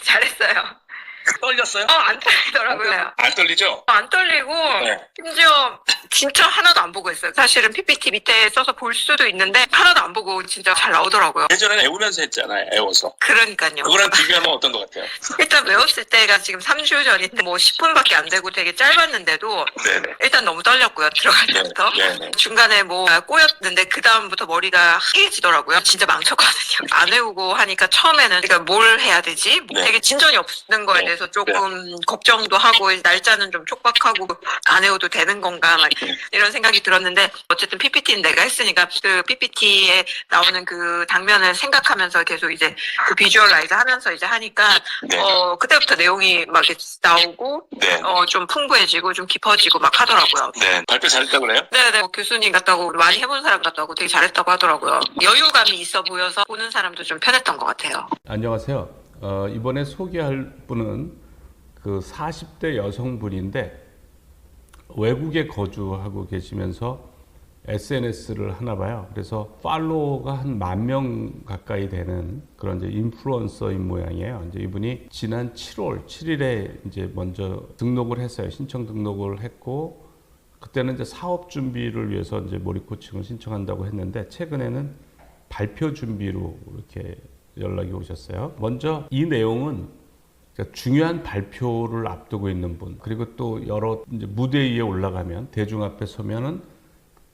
잘했어요. 떨렸어요? 안 떨리더라고요. 안 떨리죠? 안 떨리고 네. 심지어 진짜 하나도 안 보고 했어요. 사실은 PPT 밑에 써서 볼 수도 있는데 하나도 안 보고 진짜 잘 나오더라고요. 예전에는 애우면서 했잖아요. 애워서. 그러니까요. 그거랑 비교하면 어떤 것 같아요? 일단 외웠을 때가 지금 3주 전인데 뭐 10분밖에 안 되고 되게 짧았는데도 네네. 일단 너무 떨렸고요. 들어갈 네, 때부터. 네네. 중간에 뭐 꼬였는데 그 다음부터 머리가 하얘지더라고요. 진짜 망쳤거든요. 안 외우고 하니까 처음에는 그러니까 뭘 해야 되지? 뭐 네. 되게 진전이 없는 거에 네. 대해서 조금 걱정도 하고 날짜는 좀 촉박하고 안 외워도 되는 건가 막 이런 생각이 들었는데 어쨌든 PPT는 내가 했으니까 그 PPT에 나오는 그 장면을 생각하면서 계속 이제 그 비주얼라이즈 하면서 이제 하니까 네. 그때부터 내용이 막 이렇게 나오고 네. 좀 풍부해지고 좀 깊어지고 막 하더라고요. 네. 발표 잘했다고 그래요? 네네. 교수님 같다고 많이 해본 사람 같다고 되게 잘했다고 하더라고요. 여유감이 있어 보여서 보는 사람도 좀 편했던 것 같아요. 안녕하세요. 이번에 소개할 분은 그 40대 여성분인데 외국에 거주하고 계시면서 SNS를 하나 봐요. 그래서 팔로워가 한 10,000명 가까이 되는 그런 이제 인플루언서인 모양이에요. 이제 이분이 지난 7월 7일에 이제 먼저 등록을 했어요. 신청 등록을 했고 그때는 이제 사업 준비를 위해서 이제 몰입 코칭을 신청한다고 했는데 최근에는 발표 준비로 이렇게 연락이 오셨어요. 먼저 이 내용은 그러니까 중요한 발표를 앞두고 있는 분, 그리고 또 여러 이제 무대 위에 올라가면 대중 앞에 서면은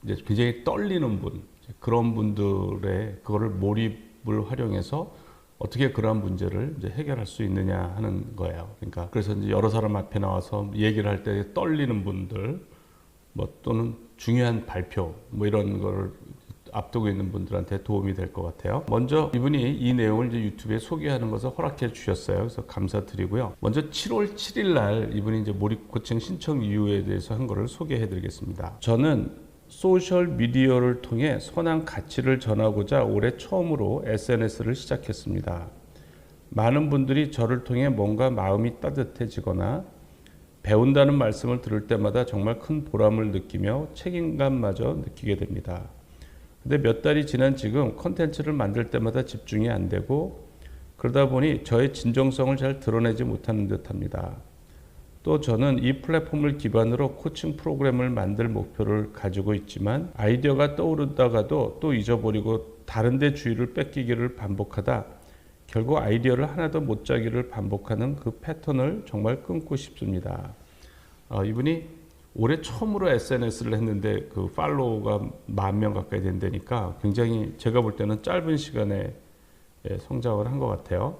이제 굉장히 떨리는 분, 그런 분들의 그거를 몰입을 활용해서 어떻게 그러한 문제를 이제 해결할 수 있느냐 하는 거예요. 그러니까 그래서 이제 여러 사람 앞에 나와서 얘기를 할 때 떨리는 분들, 뭐 또는 중요한 발표, 뭐 이런 거를 앞두고 있는 분들한테 도움이 될 것 같아요. 먼저 이분이 이 내용을 이제 유튜브에 소개하는 것을 허락해 주셨어요. 그래서 감사드리고요. 먼저 7월 7일 날 이분이 이제 몰입 코칭 신청 이유에 대해서 한 거를 소개해 드리겠습니다. 저는 소셜 미디어를 통해 선한 가치를 전하고자 올해 처음으로 SNS를 시작했습니다. 많은 분들이 저를 통해 뭔가 마음이 따뜻해지거나 배운다는 말씀을 들을 때마다 정말 큰 보람을 느끼며 책임감마저 느끼게 됩니다. 근데 몇 달이 지난 지금 컨텐츠를 만들 때마다 집중이 안 되고 그러다 보니 저의 진정성을 잘 드러내지 못하는 듯합니다. 또 저는 이 플랫폼을 기반으로 코칭 프로그램을 만들 목표를 가지고 있지만 아이디어가 떠오르다가도 또 잊어버리고 다른 데 주의를 뺏기기를 반복하다 결국 아이디어를 하나도 못 짜기를 반복하는 그 패턴을 정말 끊고 싶습니다. 이분이 올해 처음으로 SNS를 했는데 그 팔로워가 10,000명 가까이 된다니까 굉장히 제가 볼 때는 짧은 시간에 성장을 한 것 같아요.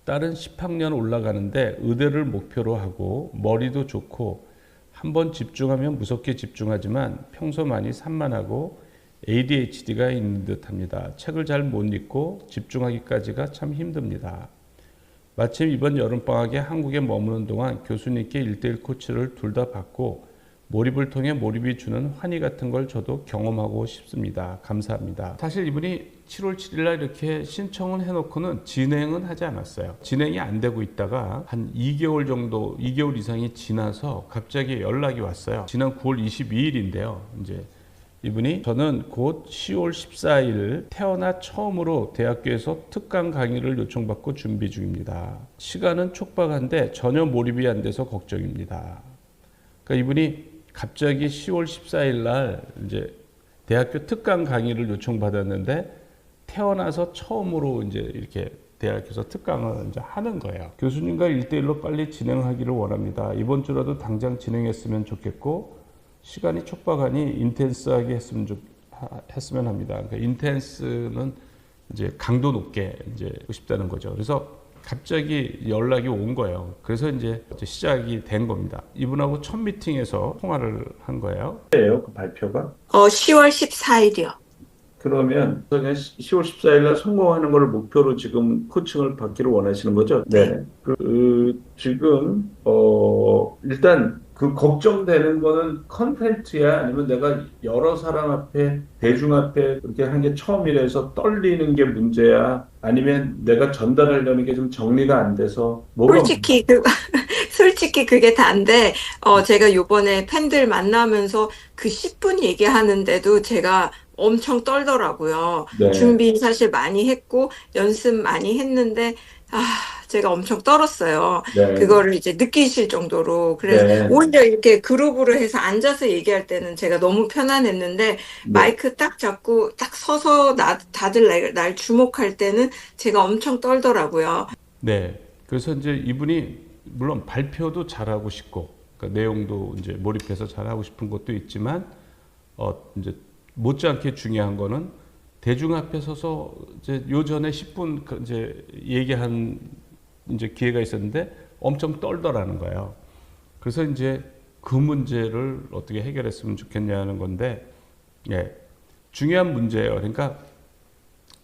딸은 10학년 올라가는데 의대를 목표로 하고 머리도 좋고 한번 집중하면 무섭게 집중하지만 평소 많이 산만하고 ADHD가 있는 듯합니다. 책을 잘 못 읽고 집중하기까지가 참 힘듭니다. 마침 이번 여름방학에 한국에 머무는 동안 교수님께 1:1 코치를 둘 다 받고 몰입을 통해 몰입이 주는 환희 같은 걸 저도 경험하고 싶습니다. 감사합니다. 사실 이분이 7월 7일 날 이렇게 신청을 해놓고는 진행은 하지 않았어요. 진행이 안 되고 있다가 한 2개월 정도, 2개월 이상이 지나서 갑자기 연락이 왔어요. 지난 9월 22일인데요. 이제 이분이 저는 곧 10월 14일 태어나 처음으로 대학교에서 특강 강의를 요청받고 준비 중입니다. 시간은 촉박한데 전혀 몰입이 안 돼서 걱정입니다. 그러니까 이분이 갑자기 10월 14일 날 이제 대학교 특강 강의를 요청받았는데 태어나서 처음으로 이제 이렇게 대학에서 특강을 이제 하는 거예요. 교수님과 1:1로 빨리 진행하기를 원합니다. 이번 주라도 당장 진행했으면 좋겠고 시간이 촉박하니 인텐스하게 했으면 합니다. 그러니까 인텐스는 이제 강도 높게 이제 하고 싶다는 거죠. 그래서 갑자기 연락이 온 거예요. 그래서 이제 시작이 된 겁니다. 이분하고 첫 미팅에서 통화를 한 거예요. 그 발표가? 10월 14일이요. 그러면 10월 14일 날 성공하는 걸 목표로 지금 코칭을 받기를 원하시는 거죠? 네. 지금 일단 그 걱정되는 거는 컨텐츠야 아니면 내가 여러 사람 앞에 대중 앞에 그렇게 한 게 처음이라서 떨리는 게 문제야 아니면 내가 전달하려는 게 좀 정리가 안 돼서 솔직히 그게 다인데 제가 요번에 팬들 만나면서 그 10분 얘기하는데도 제가 엄청 떨더라고요. 네. 준비 사실 많이 했고 연습 많이 했는데 제가 엄청 떨었어요. 네. 그거를 이제 느끼실 정도로. 그래서 네. 오히려 이렇게 그룹으로 해서 앉아서 얘기할 때는 제가 너무 편안했는데 네. 마이크 딱 잡고 딱 서서 다들 날 주목할 때는 제가 엄청 떨더라고요. 네. 그래서 이제 이분이 물론 발표도 잘하고 싶고, 그러니까 내용도 이제 몰입해서 잘하고 싶은 것도 있지만, 이제 못지않게 중요한 거는 대중 앞에 서서 이제 요전에 10분 이제 얘기한 이제 기회가 있었는데 엄청 떨더라는 거예요. 그래서 이제 그 문제를 어떻게 해결했으면 좋겠냐는 건데, 예, 중요한 문제예요. 그러니까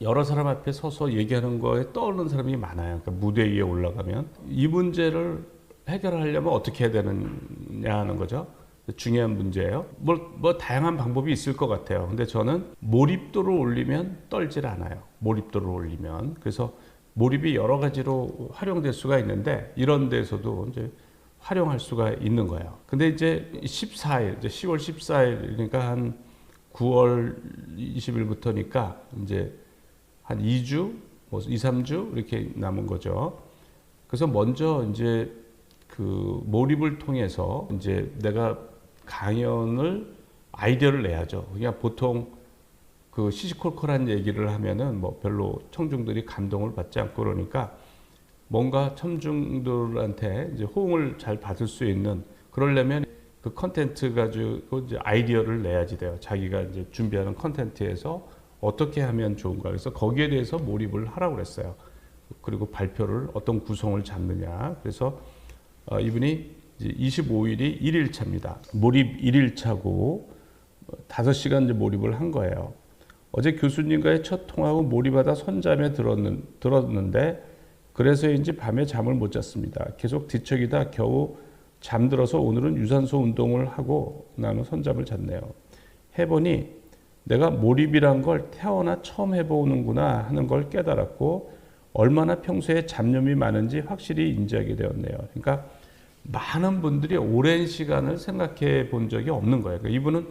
여러 사람 앞에 서서 얘기하는 거에 떠오르는 사람이 많아요. 그러니까 무대 위에 올라가면 이 문제를 해결하려면 어떻게 해야 되느냐 하는 거죠. 중요한 문제예요. 뭐 다양한 방법이 있을 것 같아요. 근데 저는 몰입도를 올리면 떨질 않아요. 몰입도를 올리면. 그래서 몰입이 여러 가지로 활용될 수가 있는데 이런 데서도 이제 활용할 수가 있는 거예요. 근데 이제 14일, 이제 10월 14일, 그러니까 한 9월 20일부터니까 이제 한 2주, 뭐 2, 3주 이렇게 남은 거죠. 그래서 먼저 이제 그 몰입을 통해서 이제 내가 강연을 아이디어를 내야죠. 그냥 보통 그 시시콜콜한 얘기를 하면은 뭐 별로 청중들이 감동을 받지 않고 그러니까 뭔가 청중들한테 이제 호응을 잘 받을 수 있는 그러려면 그 컨텐츠 가지고 이제 아이디어를 내야지 돼요. 자기가 이제 준비하는 컨텐츠에서 어떻게 하면 좋은가. 그래서 거기에 대해서 몰입을 하라고 그랬어요. 그리고 발표를 어떤 구성을 잡느냐. 그래서 이분이 이제 25일이 1일차입니다. 몰입 1일차고 5시간 이제 몰입을 한 거예요. 어제 교수님과의 첫 통화하고 몰입하다 손잠에 들었는데 그래서인지 밤에 잠을 못 잤습니다. 계속 뒤척이다 겨우 잠들어서 오늘은 유산소 운동을 하고 나는 손잠을 잤네요. 해보니 내가 몰입이란 걸 태어나 처음 해보는구나 하는 걸 깨달았고 얼마나 평소에 잡념이 많은지 확실히 인지하게 되었네요. 그러니까 많은 분들이 오랜 시간을 생각해 본 적이 없는 거예요. 그러니까 이분은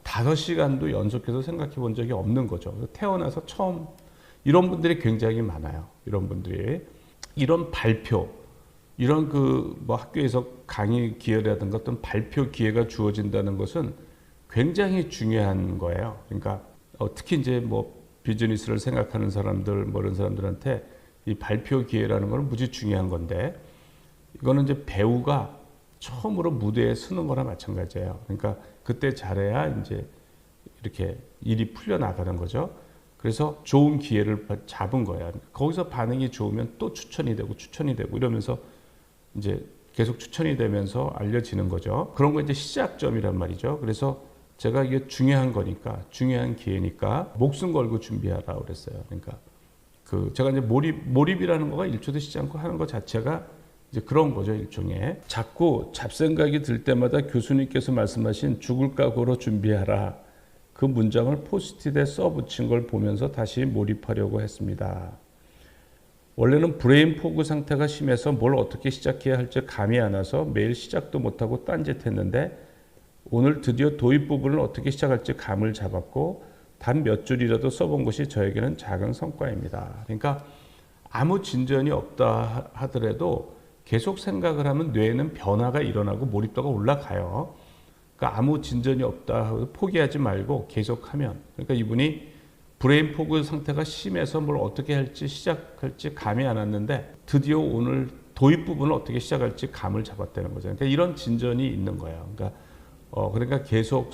5시간도 연속해서 생각해 본 적이 없는 거죠. 태어나서 처음 이런 분들이 굉장히 많아요. 이런 분들이 이런 발표, 이런 그 뭐 학교에서 강의 기회라든가 어떤 발표 기회가 주어진다는 것은 굉장히 중요한 거예요. 그러니까 특히 이제 뭐 비즈니스를 생각하는 사람들, 뭐 이런 사람들한테 이 발표 기회라는 건 무지 중요한 건데 이거는 이제 배우가 처음으로 무대에 서는 거나 마찬가지예요. 그러니까 그때 잘해야 이제 이렇게 일이 풀려 나가는 거죠. 그래서 좋은 기회를 잡은 거예요. 거기서 반응이 좋으면 또 추천이 되고 이러면서 이제 계속 추천이 되면서 알려지는 거죠. 그런 거 이제 시작점이란 말이죠. 그래서 제가 이게 중요한 거니까, 중요한 기회니까 목숨 걸고 준비하라고 그랬어요. 그러니까 제가 이제 몰입이라는 거가 1초도 쉬지 않고 하는 것 자체가 이제 그런 거죠, 일종의. 자꾸 잡생각이 들 때마다 교수님께서 말씀하신 죽을 각오로 준비하라. 그 문장을 포스트잇에 써붙인 걸 보면서 다시 몰입하려고 했습니다. 원래는 브레인 포그 상태가 심해서 뭘 어떻게 시작해야 할지 감이 안 와서 매일 시작도 못하고 딴짓했는데 오늘 드디어 도입 부분을 어떻게 시작할지 감을 잡았고 단 몇 줄이라도 써본 것이 저에게는 작은 성과입니다. 그러니까 아무 진전이 없다 하더라도 계속 생각을 하면 뇌에는 변화가 일어나고 몰입도가 올라가요. 그러니까 아무 진전이 없다 하고 포기하지 말고 계속하면. 그러니까 이분이 브레인 포그 상태가 심해서 뭘 어떻게 할지 시작할지 감이 안 왔는데 드디어 오늘 도입 부분을 어떻게 시작할지 감을 잡았다는 거죠. 그러니까 이런 진전이 있는 거예요. 그러니까 계속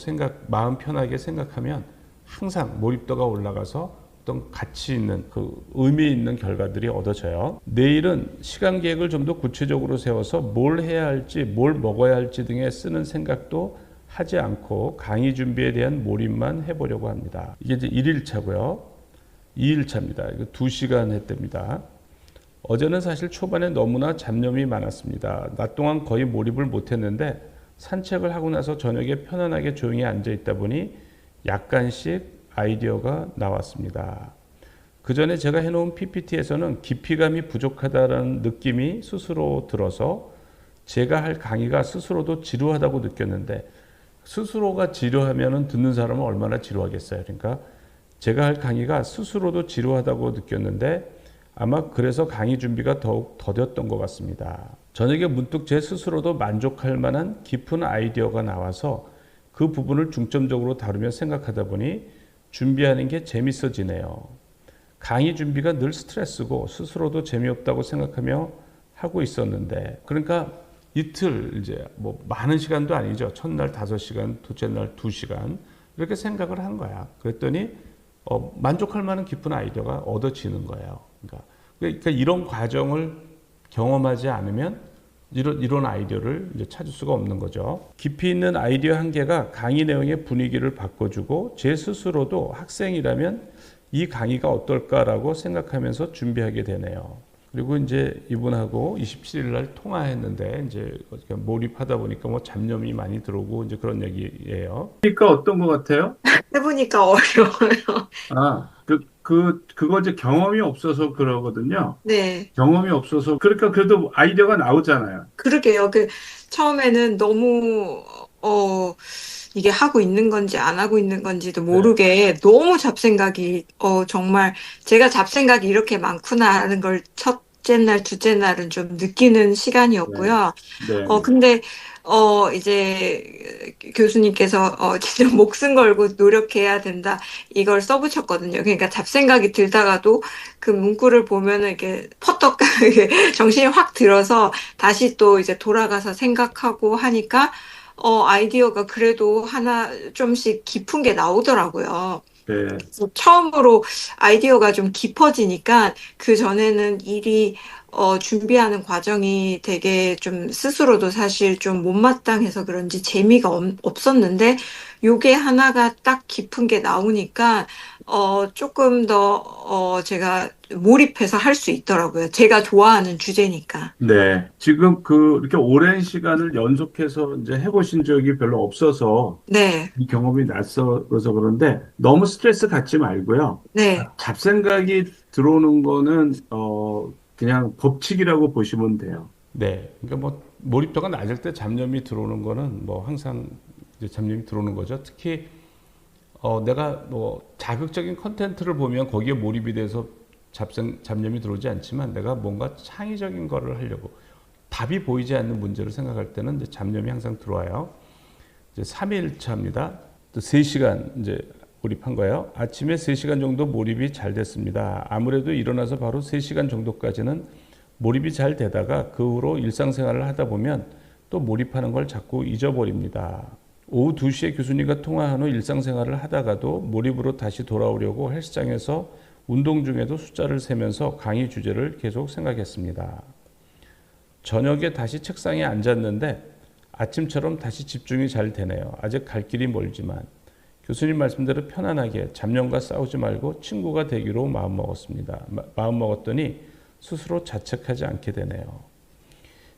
마음 편하게 생각하면 항상 몰입도가 올라가서 어떤 가치 있는 그 의미 있는 결과들이 얻어져요. 내일은 시간 계획을 좀 더 구체적으로 세워서 뭘 해야 할지, 뭘 먹어야 할지 등에 쓰는 생각도 하지 않고 강의 준비에 대한 몰입만 해보려고 합니다. 이게 이제 1일차고요. 2일차입니다. 이거 2시간 했답니다. 어제는 사실 초반에 너무나 잡념이 많았습니다. 낮 동안 거의 몰입을 못했는데 산책을 하고 나서 저녁에 편안하게 조용히 앉아있다 보니 약간씩 아이디어가 나왔습니다. 그 전에 제가 해놓은 PPT에서는 깊이감이 부족하다는 느낌이 스스로 들어서 제가 할 강의가 스스로도 지루하다고 느꼈는데 스스로가 지루하면 듣는 사람은 얼마나 지루하겠어요. 그러니까 제가 할 강의가 스스로도 지루하다고 느꼈는데 아마 그래서 강의 준비가 더욱 더뎠던 것 같습니다. 저녁에 문득 제 스스로도 만족할 만한 깊은 아이디어가 나와서 그 부분을 중점적으로 다루며 생각하다 보니 준비하는 게 재밌어지네요. 강의 준비가 늘 스트레스고 스스로도 재미없다고 생각하며 하고 있었는데, 그러니까 이틀 이제 뭐 많은 시간도 아니죠. 첫날 5시간, 둘째 날 2시간 이렇게 생각을 한 거야. 그랬더니 만족할 만한 깊은 아이디어가 얻어지는 거예요. 그러니까 이런 과정을 경험하지 않으면 이런 아이디어를 이제 찾을 수가 없는 거죠. 깊이 있는 아이디어 한 개가 강의 내용의 분위기를 바꿔주고 제 스스로도 학생이라면 이 강의가 어떨까라고 생각하면서 준비하게 되네요. 그리고 이제 이분하고 27일 날 통화했는데 이제 몰입하다 보니까 뭐 잡념이 많이 들어오고 이제 그런 얘기예요. 그러니까 어떤 것 같아요? 해보니까 어려워요. 아, 그거 이제 경험이 없어서 그러거든요. 네. 경험이 없어서, 그러니까 그래도 아이디어가 나오잖아요. 그러게요. 처음에는 너무, 이게 하고 있는 건지 안 하고 있는 건지도 모르게 너무 잡생각이, 정말 제가 잡생각이 이렇게 많구나 하는 걸 첫째 날, 둘째 날은 좀 느끼는 시간이었고요. 네. 근데, 이제 교수님께서, 진짜 목숨 걸고 노력해야 된다. 이걸 써붙였거든요. 그러니까 잡생각이 들다가도 그 문구를 보면은 이렇게 퍼떡 이렇게 정신이 확 들어서 다시 또 이제 돌아가서 생각하고 하니까, 아이디어가 그래도 하나 좀씩 깊은 게 나오더라고요. 네. 그래서 처음으로 아이디어가 좀 깊어지니까 그 전에는 일이 준비하는 과정이 되게 좀 스스로도 사실 좀 못마땅해서 그런지 재미가 없었는데 요게 하나가 딱 깊은 게 나오니까 조금 더 제가 몰입해서 할 수 있더라고요. 제가 좋아하는 주제니까. 네. 지금 이렇게 오랜 시간을 연속해서 이제 해보신 적이 별로 없어서 네, 이 경험이 낯설어서 그런데 너무 스트레스 갖지 말고요. 네, 잡생각이 들어오는 거는 그냥 법칙이라고 보시면 돼요. 네. 그러니까 뭐 몰입도가 낮을 때 잡념이 들어오는 거는 뭐 항상 이제 잡념이 들어오는 거죠. 특히 내가 뭐 자극적인 컨텐츠를 보면 거기에 몰입이 돼서 잡념이 들어오지 않지만 내가 뭔가 창의적인 거를 하려고 답이 보이지 않는 문제를 생각할 때는 이제 잡념이 항상 들어와요. 이제 3일차입니다. 또 3시간 이제 몰입한 거예요. 아침에 3시간 정도 몰입이 잘 됐습니다. 아무래도 일어나서 바로 3시간 정도까지는 몰입이 잘 되다가 그 후로 일상생활을 하다 보면 또 몰입하는 걸 자꾸 잊어버립니다. 오후 2시에 교수님과 통화한 후 일상생활을 하다가도 몰입으로 다시 돌아오려고 헬스장에서 운동 중에도 숫자를 세면서 강의 주제를 계속 생각했습니다. 저녁에 다시 책상에 앉았는데 아침처럼 다시 집중이 잘 되네요. 아직 갈 길이 멀지만 교수님 말씀대로 편안하게 잡념과 싸우지 말고 친구가 되기로 마음먹었습니다. 마음먹었더니 스스로 자책하지 않게 되네요.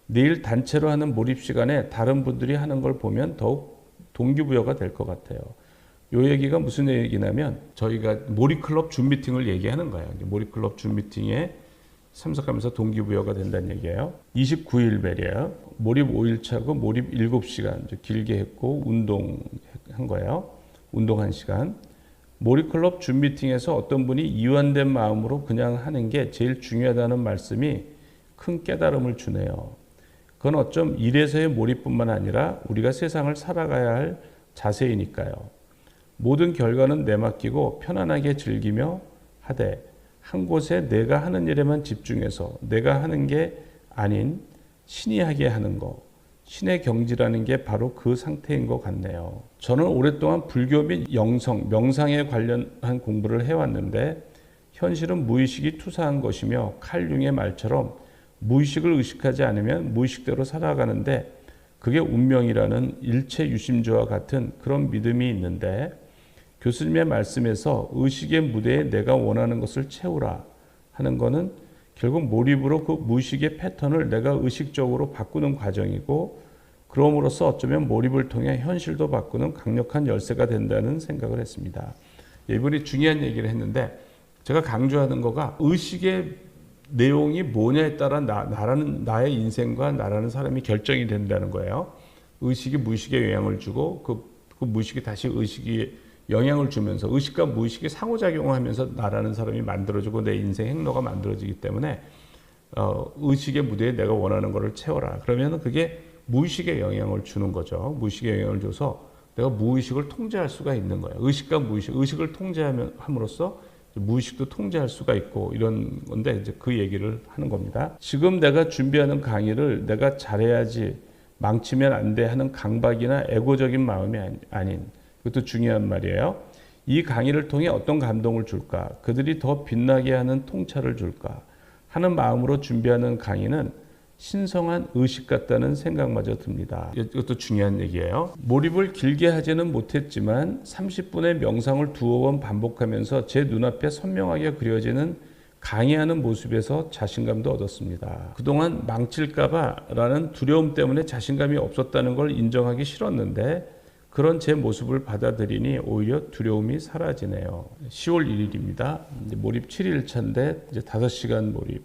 내일 단체로 하는 몰입 시간에 다른 분들이 하는 걸 보면 더욱 동기부여가 될 것 같아요. 요 얘기가 무슨 얘기냐면 저희가 몰입클럽 줌 미팅을 얘기하는 거예요. 몰입클럽 줌 미팅에 참석하면서 동기부여가 된다는 얘기예요. 29일 말이에요. 몰입 5일차고 몰입 7시간 길게 했고 운동한 거예요. 운동 1시간. 몰입클럽 줌 미팅에서 어떤 분이 이완된 마음으로 그냥 하는 게 제일 중요하다는 말씀이 큰 깨달음을 주네요. 그건 어쩜 일에서의 몰입뿐만 아니라 우리가 세상을 살아가야 할 자세이니까요. 모든 결과는 내맡기고 편안하게 즐기며 하되 한 곳에 내가 하는 일에만 집중해서 내가 하는 게 아닌 신이 하게 하는 거, 신의 경지라는 게 바로 그 상태인 것 같네요. 저는 오랫동안 불교 및 영성, 명상에 관련한 공부를 해왔는데 현실은 무의식이 투사한 것이며 칼융의 말처럼 무의식을 의식하지 않으면 무의식대로 살아가는데 그게 운명이라는 일체 유심조와 같은 그런 믿음이 있는데 교수님의 말씀에서 의식의 무대에 내가 원하는 것을 채우라 하는 것은 결국 몰입으로 그 무의식의 패턴을 내가 의식적으로 바꾸는 과정이고 그럼으로써 어쩌면 몰입을 통해 현실도 바꾸는 강력한 열쇠가 된다는 생각을 했습니다. 이분이 중요한 얘기를 했는데 제가 강조하는 거가 의식의 내용이 뭐냐에 따라 나의 인생과 나라는 사람이 결정이 된다는 거예요. 의식이 무의식에 영향을 주고 그 무의식이 다시 의식에 영향을 주면서 의식과 무의식이 상호작용하면서 나라는 사람이 만들어지고 내 인생 행로가 만들어지기 때문에 의식의 무대에 내가 원하는 것을 채워라. 그러면 그게 무의식에 영향을 주는 거죠. 무의식에 영향을 줘서 내가 무의식을 통제할 수가 있는 거예요. 의식과 무의식, 의식을 통제함으로써 무의식도 통제할 수가 있고 이런 건데 이제 그 얘기를 하는 겁니다. 지금 내가 준비하는 강의를 내가 잘해야지 망치면 안 돼 하는 강박이나 에고적인 마음이 아닌, 그것도 중요한 말이에요. 이 강의를 통해 어떤 감동을 줄까? 그들이 더 빛나게 하는 통찰을 줄까? 하는 마음으로 준비하는 강의는 신성한 의식 같다는 생각마저 듭니다. 이것도 중요한 얘기예요. 몰입을 길게 하지는 못했지만 30분의 명상을 두어 번 반복하면서 제 눈앞에 선명하게 그려지는 강의하는 모습에서 자신감도 얻었습니다. 그동안 망칠까봐라는 두려움 때문에 자신감이 없었다는 걸 인정하기 싫었는데 그런 제 모습을 받아들이니 오히려 두려움이 사라지네요. 10월 1일입니다. 몰입 7일차인데 이제 5시간 몰입.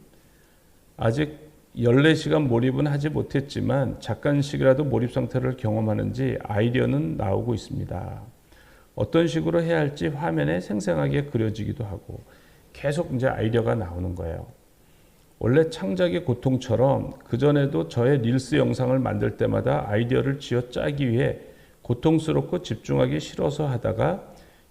아직 14시간 몰입은 하지 못했지만 잠깐씩이라도 몰입 상태를 경험하는지 아이디어는 나오고 있습니다. 어떤 식으로 해야 할지 화면에 생생하게 그려지기도 하고 계속 이제 아이디어가 나오는 거예요. 원래 창작의 고통처럼 그전에도 저의 릴스 영상을 만들 때마다 아이디어를 쥐어 짜기 위해 고통스럽고 집중하기 싫어서 하다가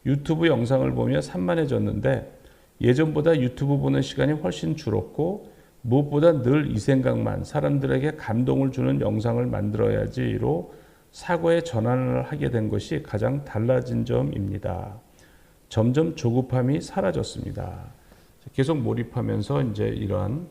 유튜브 영상을 보며 산만해졌는데 예전보다 유튜브 보는 시간이 훨씬 줄었고 무엇보다 늘 이 생각만, 사람들에게 감동을 주는 영상을 만들어야지로 사고의 전환을 하게 된 것이 가장 달라진 점입니다. 점점 조급함이 사라졌습니다. 계속 몰입하면서 이제 이러한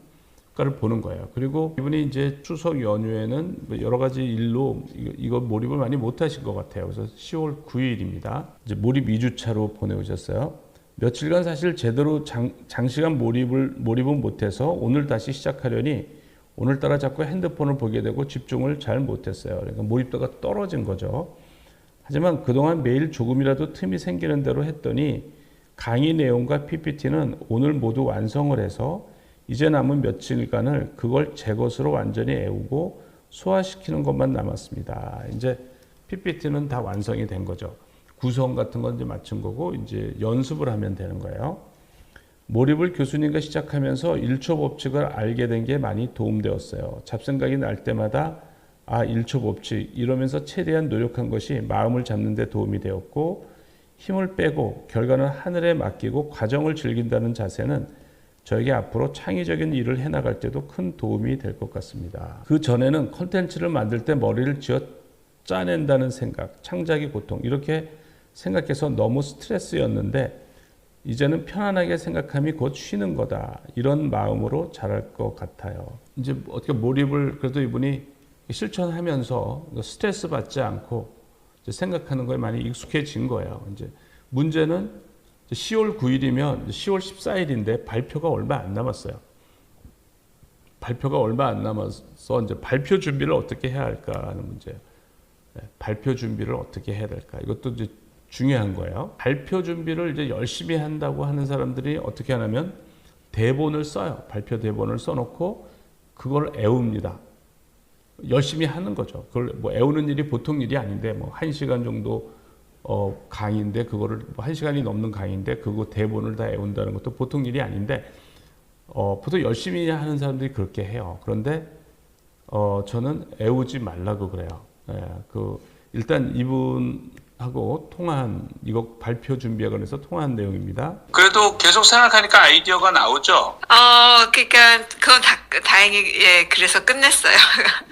효과를 보는 거예요. 그리고 이분이 이제 추석 연휴에는 여러 가지 일로 이거 몰입을 많이 못 하신 것 같아요. 그래서 10월 9일입니다. 이제 몰입 2주차로 보내오셨어요. 며칠간 사실 제대로 장시간 몰입은 못해서 오늘 다시 시작하려니 오늘따라 자꾸 핸드폰을 보게 되고 집중을 잘 못했어요. 그러니까 몰입도가 떨어진 거죠. 하지만 그동안 매일 조금이라도 틈이 생기는 대로 했더니 강의 내용과 PPT는 오늘 모두 완성을 해서 이제 남은 며칠간을 그걸 제 것으로 완전히 애우고 소화시키는 것만 남았습니다. 이제 PPT는 다 완성이 된 거죠. 구성 같은 건 이제 맞춘 거고 이제 연습을 하면 되는 거예요. 몰입을 교수님과 시작하면서 1초 법칙을 알게 된 게 많이 도움되었어요. 잡생각이 날 때마다 1초 법칙 이러면서 최대한 노력한 것이 마음을 잡는 데 도움이 되었고 힘을 빼고 결과는 하늘에 맡기고 과정을 즐긴다는 자세는 저에게 앞으로 창의적인 일을 해나갈 때도 큰 도움이 될 것 같습니다. 그 전에는 콘텐츠를 만들 때 머리를 쥐어 짜낸다는 생각, 창작의 고통 이렇게 생각해서 너무 스트레스였는데 이제는 편안하게 생각함이 곧 쉬는 거다. 이런 마음으로 잘할 것 같아요. 이제 어떻게 몰입을 그래도 이분이 실천하면서 스트레스 받지 않고 이제 생각하는 거에 많이 익숙해진 거예요. 이제 문제는 10월 9일이면 10월 14일인데 발표가 얼마 안 남았어요. 발표가 얼마 안 남아서 이제 발표 준비를 어떻게 해야 할까 하는 문제예요. 발표 준비를 어떻게 해야 될까? 이것도 이제 중요한 거예요. 발표 준비를 이제 열심히 한다고 하는 사람들이 어떻게 하냐면 대본을 써요. 발표 대본을 써놓고 그걸 애웁니다. 열심히 하는 거죠. 그걸 뭐 애우는 일이 보통 일이 아닌데 뭐 1시간 정도 강의인데 그거를 뭐 1시간이 넘는 강의인데 그거 대본을 다 애운다는 것도 보통 일이 아닌데 보통 열심히 하는 사람들이 그렇게 해요. 그런데 저는 애우지 말라고 그래요. 일단 이분하고 통화한 이거 발표 준비에 관해서 통화한 내용입니다. 그래도 계속 생각하니까 아이디어가 나오죠? 그러니까 그건 다행히 그래서 끝냈어요.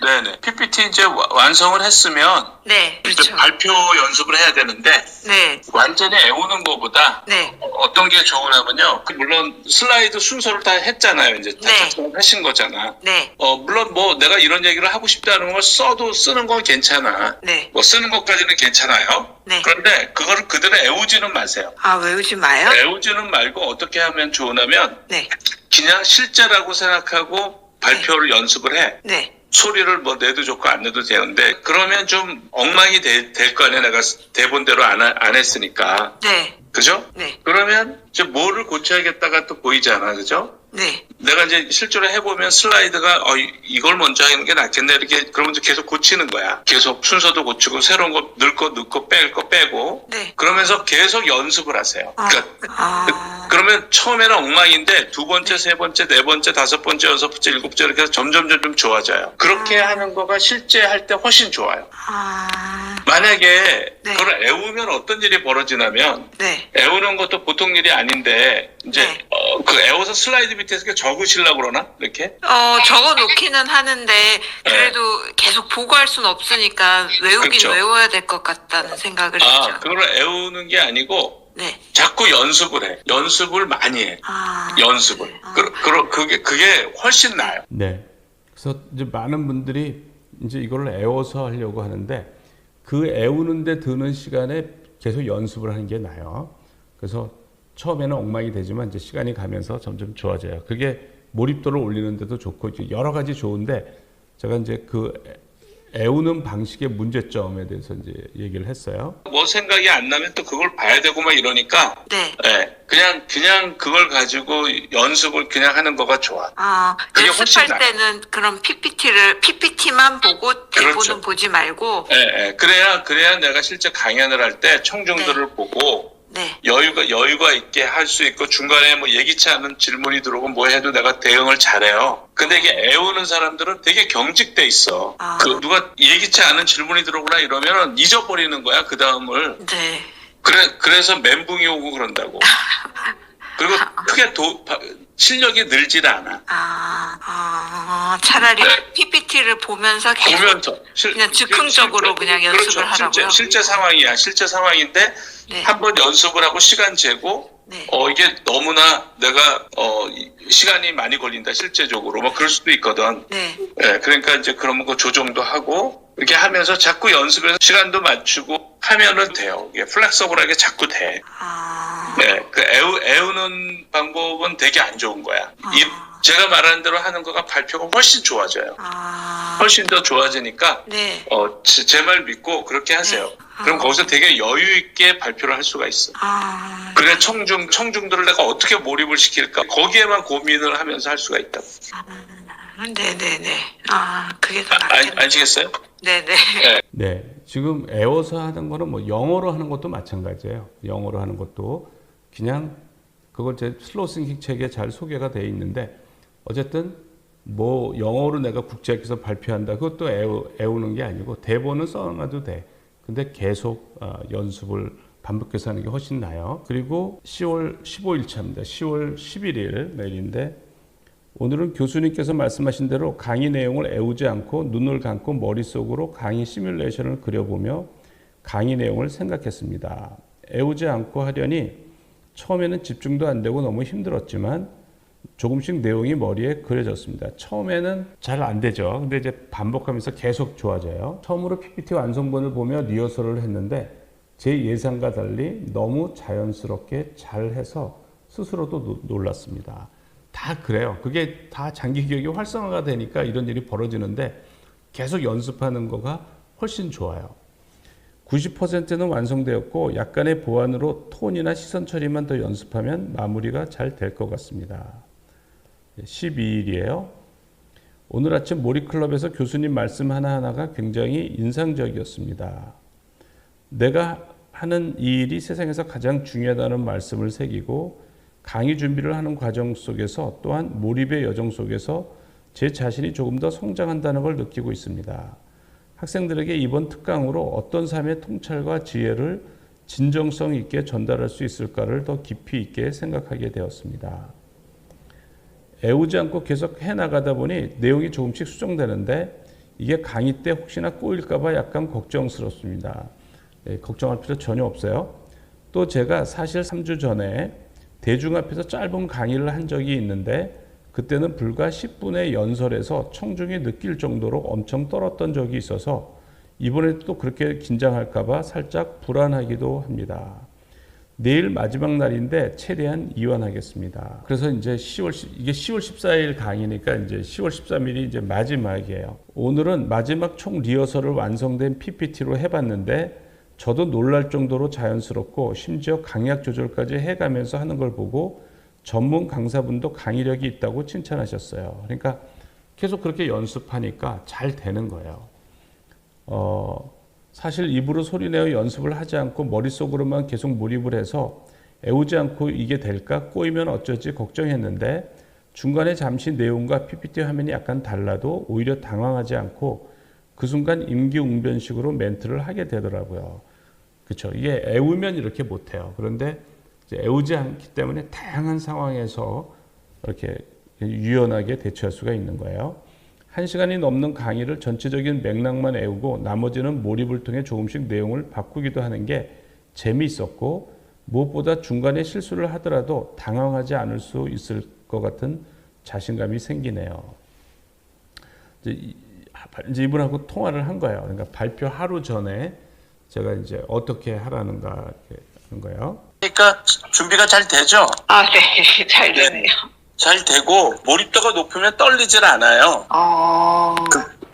네네. PPT 이제 완성을 했으면 네, 이제 그렇죠. 발표 연습을 해야 되는데 네, 완전히 애우는 것보다 네, 어떤 게 좋으냐면요. 물론 슬라이드 순서를 다 했잖아요. 이제 다 네. 작성하신 거잖아. 네, 물론 뭐 내가 이런 얘기를 하고 싶다는 걸 쓰는 건 괜찮아. 네, 뭐 쓰는 것까지는 괜찮아요. 네. 그런데 그거를 그대로 애우지는 마세요. 외우지 마요? 애우지는 말고 어떻게 하면 좋으냐면 네, 그냥 실제라고 생각하고 발표를 연습을 해. 네, 소리를 뭐 내도 좋고 안 내도 되는데 그러면 좀 엉망이 될 거 아니야. 내가 대본대로 안 했으니까. 네, 그죠? 네, 그러면 이제 뭐를 고쳐야겠다가 또 보이잖아. 그죠? 네. 내가 이제 실제로 해보면 슬라이드가 이걸 먼저 하는 게 낫겠네 이렇게 그러면 이제 계속 고치는 거야. 계속 순서도 고치고 새로운 거 넣을 거 넣고 뺄 거 빼고 네. 그러면서 계속 연습을 하세요. 그러면 처음에는 엉망인데 두 번째, 세 번째, 네 번째, 다섯 번째, 여섯 번째, 일곱 번째 이렇게 해서 점점 좋아져요. 그렇게 하는 거가 실제 할 때 훨씬 좋아요. 만약에 네. 그걸 애우면 어떤 일이 벌어지냐면 네. 애우는 것도 보통 일이 아닌데 이제 네. 그 애워서 슬라이드 밑에서 이렇게 적으시려고 그러나? 이렇게? 적어 놓기는 하는데 그래도 계속 보고 할 수는 없으니까 외우긴 그렇죠. 외워야 될 것 같다는 생각을 했죠. 그걸 애우는 게 아니고 네. 자꾸 연습을 해. 연습을 많이 해. 연습을. 그게 훨씬 나아요. 네. 그래서 이제 많은 분들이 이제 이걸 애워서 하려고 하는데 그 애우는데 드는 시간에 계속 연습을 하는 게 나아요. 그래서 처음에는 엉망이 되지만 이제 시간이 가면서 점점 좋아져요. 그게 몰입도를 올리는 데도 좋고 여러 가지 좋은데 제가 이제 그 애우는 방식의 문제점에 대해서 이제 얘기를 했어요. 뭐 생각이 안 나면 또 그걸 봐야 되고 막 이러니까 네. 그냥 그걸 가지고 연습을 그냥 하는 거가 좋아. 그게 훨씬 연습할 때는 그럼 PPT만 보고 대본은 그렇죠. 보지 말고. 그래야 내가 실제 강연을 할 때 청중들을 보고 네. 여유가 있게 할 수 있고 중간에 뭐 예기치 않은 질문이 들어오고 뭐 해도 내가 대응을 잘해요. 근데 이게 애우는 사람들은 되게 경직돼 있어. 누가 예기치 않은 질문이 들어오거나 이러면은 잊어버리는 거야, 그 다음을. 네. 그래서 멘붕이 오고 그런다고. 그리고 크게 실력이 늘질 않아. 차라리 PPT를 보면서 계속 그냥 즉흥적으로 그냥 연습을 하라고요. 실제 상황인데 네. 한번 연습을 하고 시간 재고 네. 이게 너무나 내가 시간이 많이 걸린다 실제적으로 뭐 그럴 수도 있거든. 네. 그러니까 이제 그러면 그 조정도 하고 이렇게 하면서 자꾸 연습해서 시간도 맞추고 하면은 돼요. 이게 플렉서블하게 자꾸 돼. 그 애우는 방법은 되게 안 좋은 거야. 제가 말하는 대로 하는 거가 발표가 훨씬 좋아져요. 훨씬 더 좋아지니까 네. 제 말 믿고 그렇게 하세요. 네. 그럼 거기서 되게 여유 있게 발표를 할 수가 있어. 그래 청중들을 내가 어떻게 몰입을 시킬까 거기에만 고민을 하면서 할 수가 있다고. 네네네. 그게 더 낫겠네요. 아시겠어요? 네네. 네. 지금 애워서 하는 거는 뭐 영어로 하는 것도 마찬가지예요. 영어로 하는 것도 그냥 그걸 제 슬로우 싱킹 책에 잘 소개가 되어 있는데 어쨌든 뭐 영어로 내가 국제학교에서 발표한다. 그것도 애우는 게 아니고 대본은 써놔도 돼. 근데 계속 연습을 반복해서 하는 게 훨씬 나아요. 그리고 10월 15일차입니다. 10월 11일 내일인데 오늘은 교수님께서 말씀하신 대로 강의 내용을 애우지 않고 눈을 감고 머릿속으로 강의 시뮬레이션을 그려보며 강의 내용을 생각했습니다. 애우지 않고 하려니 처음에는 집중도 안 되고 너무 힘들었지만 조금씩 내용이 머리에 그려졌습니다. 처음에는 잘 안 되죠. 근데 이제 반복하면서 계속 좋아져요. 처음으로 PPT 완성본을 보며 리허설을 했는데 제 예상과 달리 너무 자연스럽게 잘해서 스스로도 놀랐습니다. 다 그래요. 그게 다 장기 기억이 활성화가 되니까 이런 일이 벌어지는데 계속 연습하는 거가 훨씬 좋아요. 90%는 완성되었고 약간의 보완으로 톤이나 시선 처리만 더 연습하면 마무리가 잘 될 것 같습니다. 12일이에요. 오늘 아침 몰입클럽에서 교수님 말씀 하나하나가 굉장히 인상적이었습니다. 내가 하는 이 일이 세상에서 가장 중요하다는 말씀을 새기고 강의 준비를 하는 과정 속에서 또한 몰입의 여정 속에서 제 자신이 조금 더 성장한다는 걸 느끼고 있습니다. 학생들에게 이번 특강으로 어떤 삶의 통찰과 지혜를 진정성 있게 전달할 수 있을까를 더 깊이 있게 생각하게 되었습니다. 애우지 않고 계속 해나가다 보니 내용이 조금씩 수정되는데 이게 강의 때 혹시나 꼬일까 봐 약간 걱정스럽습니다. 걱정할 필요 전혀 없어요. 또 제가 사실 3주 전에 대중 앞에서 짧은 강의를 한 적이 있는데 그때는 불과 10분의 연설에서 청중이 느낄 정도로 엄청 떨었던 적이 있어서 이번에 또 그렇게 긴장할까 봐 살짝 불안하기도 합니다. 내일 마지막 날인데 최대한 이완하겠습니다. 그래서 이제 이게 10월 14일 강의니까 이제 10월 13일이 이제 마지막이에요. 오늘은 마지막 총 리허설을 완성된 PPT로 해봤는데 저도 놀랄 정도로 자연스럽고 심지어 강약 조절까지 해가면서 하는 걸 보고 전문 강사분도 강의력이 있다고 칭찬하셨어요. 그러니까 계속 그렇게 연습하니까 잘 되는 거예요. 사실 입으로 소리내어 연습을 하지 않고 머릿속으로만 계속 몰입을 해서 애우지 않고 이게 될까? 꼬이면 어쩌지? 걱정했는데 중간에 잠시 내용과 PPT 화면이 약간 달라도 오히려 당황하지 않고 그 순간 임기응변식으로 멘트를 하게 되더라고요. 그렇죠. 이게 애우면 이렇게 못해요. 그런데 이제 애우지 않기 때문에 다양한 상황에서 이렇게 유연하게 대처할 수가 있는 거예요. 1시간이 넘는 강의를 전체적인 맥락만 애우고 나머지는 몰입을 통해 조금씩 내용을 바꾸기도 하는 게 재미있었고 무엇보다 중간에 실수를 하더라도 당황하지 않을 수 있을 것 같은 자신감이 생기네요. 이제 이분하고 통화를 한 거예요. 그러니까 발표 하루 전에 제가 이제 어떻게 하라는가 이렇게 한 거예요. 그러니까 준비가 잘 되죠? 아, 네. 잘 되네요. 잘 되고 몰입도가 높으면 떨리질 않아요.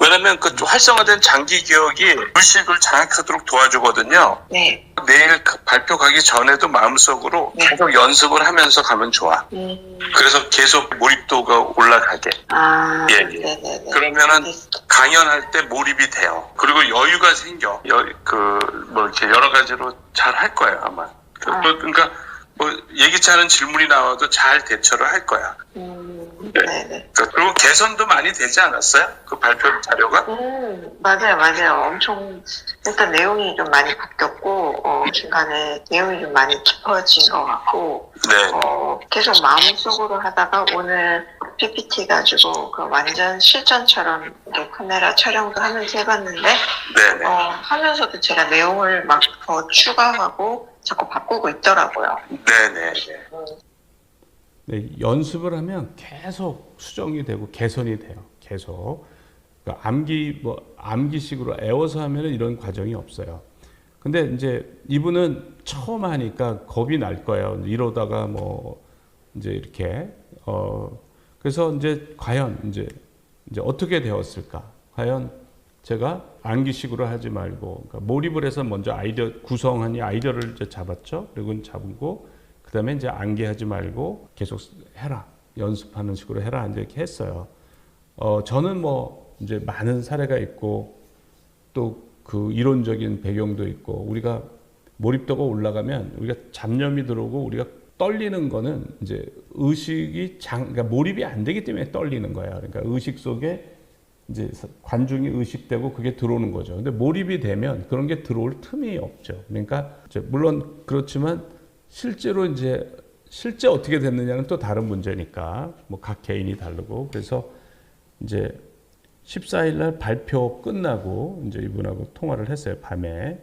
왜냐면 그 활성화된 장기 기억이 의식을 장악하도록 도와주거든요. 네. 내일 발표 가기 전에도 마음속으로 네. 계속 연습을 하면서 가면 좋아. 그래서 계속 몰입도가 올라가게. 아, 예. 네네네. 그러면은 강연할 때 몰입이 돼요. 그리고 여유가 생겨. 이렇게 여러 가지로 잘 할 거예요, 아마. 그러니까 뭐 예기치 않은 질문이 나와도 잘 대처를 할 거야. 네네. 그리고 개선도 많이 되지 않았어요? 그 발표 자료가? 맞아요. 엄청, 일단 내용이 좀 많이 바뀌었고, 중간에 내용이 좀 많이 깊어진 것 같고, 네. 계속 마음속으로 하다가 오늘 PPT 가지고 그 완전 실전처럼 이렇게 카메라 촬영도 하면서 해봤는데, 네네. 하면서도 제가 내용을 막 더 추가하고 자꾸 바꾸고 있더라고요. 네네. 네, 연습을 하면 계속 수정이 되고 개선이 돼요. 계속. 그러니까 암기식으로 애워서 하면은 이런 과정이 없어요. 근데 이제 이분은 처음 하니까 겁이 날 거예요. 이러다가 뭐 이제 이렇게 그래서 이제 과연 이제 어떻게 되었을까? 과연 제가 암기식으로 하지 말고 그러니까 몰입을 해서 먼저 아이디어 구성하니 아이디어를 이제 잡았죠. 그리고 잡고 그다음에 이제 암기하지 말고 계속 해라. 연습하는 식으로 해라. 이제 이렇게 했어요. 저는 뭐 이제 많은 사례가 있고 또 그 이론적인 배경도 있고 우리가 몰입도가 올라가면 우리가 잡념이 들어오고 우리가 떨리는 거는 이제 그러니까 몰입이 안 되기 때문에 떨리는 거야. 그러니까 의식 속에 이제 관중이 의식되고 그게 들어오는 거죠. 근데 몰입이 되면 그런 게 들어올 틈이 없죠. 그러니까 이제 물론 그렇지만 실제 어떻게 됐느냐는 또 다른 문제니까 뭐 각 개인이 다르고 그래서 이제 14일 날 발표 끝나고 이제 이분하고 통화를 했어요. 밤에.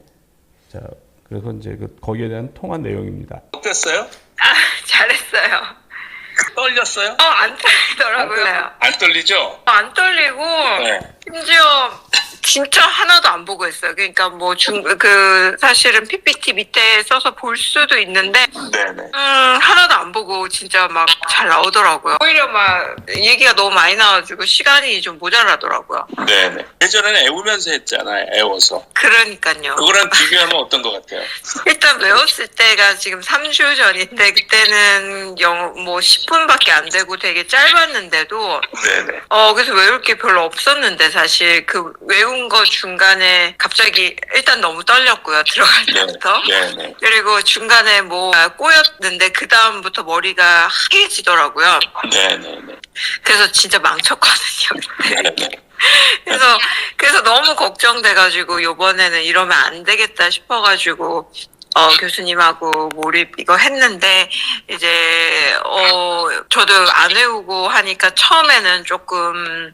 자, 그래서 이제 거기에 대한 통화 내용입니다. 어땠어요? 잘했어요. 떨렸어요? 안 떨리더라고요. 안 떨리죠? 안 떨리고, 네. 심지어 진짜 하나도 안 보고 했어요. 그러니까 뭐 사실은 PPT 밑에 써서 볼 수도 있는데, 네네. 하나도 안 보고 진짜 막 잘 나오더라고요. 오히려 막 얘기가 너무 많이 나와가지고 시간이 좀 모자라더라고요. 네네. 예전에는 애우면서 했잖아요. 애워서. 그러니까요. 그거랑 비교하면 어떤 것 같아요? 일단 외웠을 때가 지금 3주 전인데 그때는 뭐 10분밖에 안 되고 되게 짧았는데도 네네. 그래서 외울 게 별로 없었는데 사실 그 외운 거 중간에 갑자기 일단 너무 떨렸고요. 들어갈 때부터. 네네. 그리고 중간에 뭐 꼬였는데 그 다음부터 머리가 하얘지더라고요. 네네네. 그래서 진짜 망쳤거든요. 그때. 네네. 그래서 너무 걱정돼가지고 요번에는 이러면 안 되겠다 싶어가지고 교수님하고 몰입 이거 했는데 이제 저도 안 외우고 하니까 처음에는 조금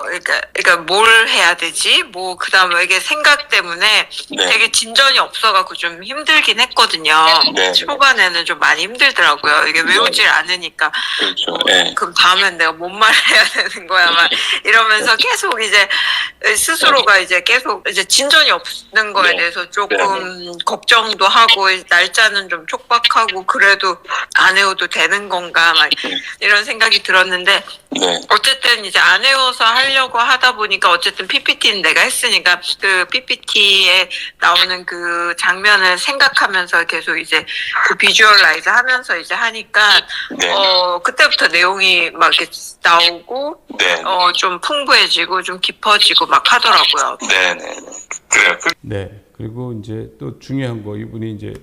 그러니까 뭘 해야 되지? 뭐 그다음에 이게 생각 때문에 네. 되게 진전이 없어갖고 좀 힘들긴 했거든요. 네. 초반에는 좀 많이 힘들더라고요. 이게 외우질 않으니까. 그렇죠. 네. 그럼 다음엔 내가 뭔 말을 해야 되는 거야 막 이러면서 계속 이제 스스로가 이제 계속 이제 진전이 없는 거에 네. 대해서 조금 걱정도 하고 날짜는 좀 촉박하고 그래도 안 외워도 되는 건가 막 이런 생각이 들었는데 네. 어쨌든 이제 안 외워서 하려고 하다 보니까 어쨌든 PPT는 내가 했으니까 그 PPT에 나오는 그 장면을 생각하면서 계속 이제 그 비주얼라이즈 하면서 이제 하니까 네. 그때부터 내용이 막 이렇게 나오고 네. 좀 풍부해지고 좀 깊어지고 막 하더라고요. 네네. 그래요. 네. 그리고 이제 또 중요한 거 이분이 이제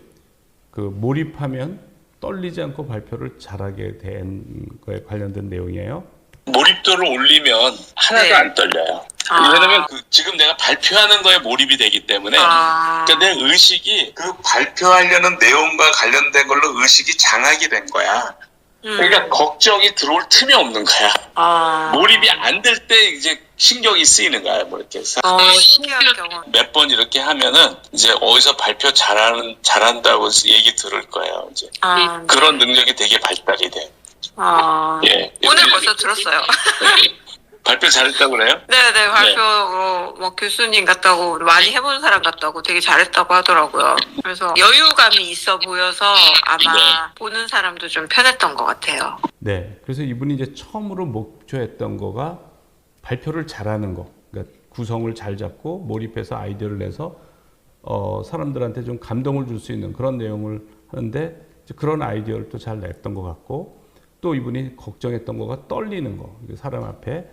그 몰입하면 떨리지 않고 발표를 잘하게 된 거에 관련된 내용이에요. 몰입도를 올리면 하나도 네. 안 떨려요. 왜냐면 지금 내가 발표하는 거에 몰입이 되기 때문에 그러니까 내 의식이 그 발표하려는 내용과 관련된 걸로 의식이 장악이 된 거야. 그러니까 걱정이 들어올 틈이 없는 거야. 몰입이 안 될 때 이제 신경이 쓰이는 거야. 뭐 이렇게 해서 신기한 경험. 몇 번 이렇게 하면은 이제 어디서 발표 잘한다고 얘기 들을 거예요. 이제 그런 능력이 되게 발달이 돼. 예. 오늘 벌써 들었어요. 발표 잘했다고 그래요? 네네, 발표, 뭐, 교수님 같다고, 많이 해본 사람 같다고 되게 잘했다고 하더라고요. 그래서 여유감이 있어 보여서 아마 보는 사람도 좀 편했던 것 같아요. 네. 그래서 이분이 이제 처음으로 목표했던 거가 발표를 잘하는 거. 그러니까 구성을 잘 잡고 몰입해서 아이디어를 내서 사람들한테 좀 감동을 줄 수 있는 그런 내용을 하는데 이제 그런 아이디어를 또 잘 냈던 것 같고 또 이분이 걱정했던 거가 떨리는 거. 사람 앞에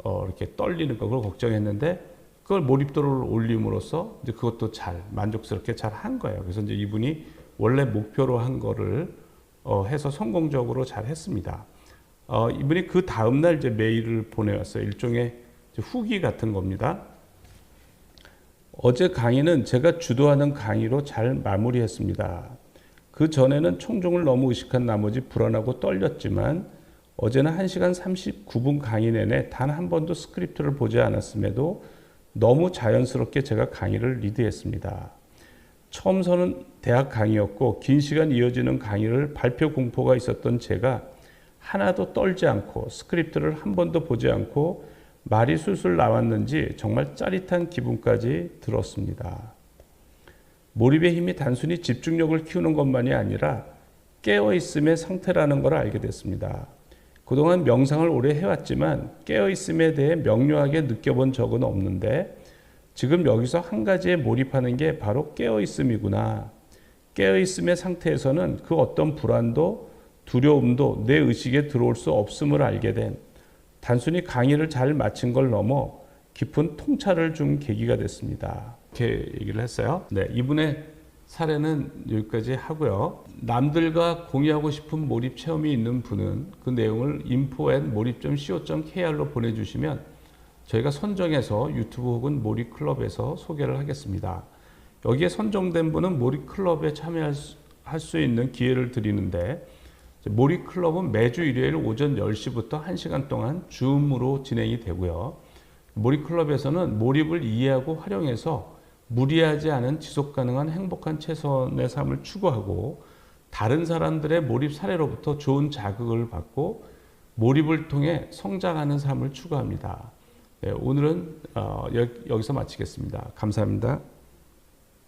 이렇게 떨리는 거 그걸 걱정했는데 그걸 몰입도를 올림으로써 이제 그것도 잘 만족스럽게 잘 한 거예요. 그래서 이제 이분이 원래 목표로 한 거를 해서 성공적으로 잘 했습니다. 이분이 그 다음날 이제 메일을 보내왔어요. 일종의 이제 후기 같은 겁니다. 어제 강의는 제가 주도하는 강의로 잘 마무리했습니다. 그 전에는 총종을 너무 의식한 나머지 불안하고 떨렸지만 어제는 1시간 39분 강의 내내 단 한 번도 스크립트를 보지 않았음에도 너무 자연스럽게 제가 강의를 리드했습니다. 처음서는 대학 강의였고 긴 시간 이어지는 강의를 발표 공포가 있었던 제가 하나도 떨지 않고 스크립트를 한 번도 보지 않고 말이 술술 나왔는지 정말 짜릿한 기분까지 들었습니다. 몰입의 힘이 단순히 집중력을 키우는 것만이 아니라 깨어있음의 상태라는 걸 알게 됐습니다. 그동안 명상을 오래 해왔지만 깨어있음에 대해 명료하게 느껴본 적은 없는데 지금 여기서 한 가지에 몰입하는 게 바로 깨어있음이구나. 깨어있음의 상태에서는 그 어떤 불안도 두려움도 내 의식에 들어올 수 없음을 알게 된 단순히 강의를 잘 마친 걸 넘어 깊은 통찰을 준 계기가 됐습니다. 이렇게 얘기를 했어요. 네, 이분의 사례는 여기까지 하고요. 남들과 공유하고 싶은 몰입 체험이 있는 분은 그 내용을 info@몰입.co.kr로 보내주시면 저희가 선정해서 유튜브 혹은 몰입 클럽에서 소개를 하겠습니다. 여기에 선정된 분은 몰입 클럽에 참여할 수 있는 기회를 드리는데 몰입 클럽은 매주 일요일 오전 10시부터 1시간 동안 줌으로 진행이 되고요. 몰입 클럽에서는 몰입을 이해하고 활용해서 무리하지 않은 지속 가능한 행복한 최선의 삶을 추구하고 다른 사람들의 몰입 사례로부터 좋은 자극을 받고 몰입을 통해 성장하는 삶을 추구합니다. 네, 오늘은 여기서 마치겠습니다. 감사합니다.